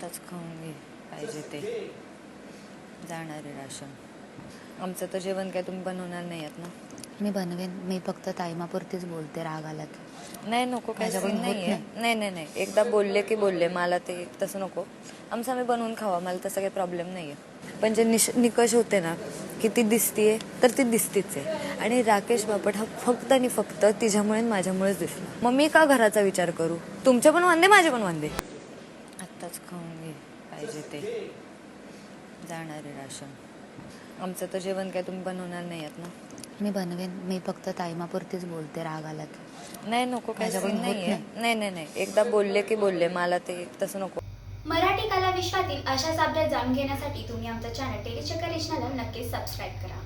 आत्ताच खाऊन घे पाहिजे ते जाणारे राशन. आमचं तर जेवण काय तुम्ही बनवणार नाही आहेत ना? मी बनवेन. मी फक्त टायमापुरतीच बोलते, राग आला की. नाही नको, काही माझ्याकडून सीन होत नाही आहे. नाही नाही नाही, एकदा बोलले की बोलले, मला ते तसं नको. आमचं आम्ही बनवून खावा, मला तसं काही प्रॉब्लेम नाही आहे. पण जे निकष होते ना की ती दिसतीये तर ती दिसतीच आहे. आणि राकेश बापट हा फक्त आणि फक्त तिच्यामुळे माझ्यामुळेच दिसला. मग मी का घराचा विचार करू? तुमचे पण वांदे, माझे पण वांदे. आत्ताच खाऊन घे पाहिजे ते जाणारे राशन. आमचं तर जेवण काय तुम्ही बनवणार नाही आहेत ना? मी बनवेन. मी फक्त टायमापुरतीच बोलते, राग आला की. नाही नको, काही माझ्याकडून सीन होत नाही आहे. नाही नाही नाही, एकदा बोलले की बोलले, मला ते तसं नको. मराठी कला विश्वातील अशाच अपडेट जाणून घेण्यासाठी तुम्ही आमचं चॅनल टेलीचक्कर रिजनला नक्कीच सबस्क्राईब करा.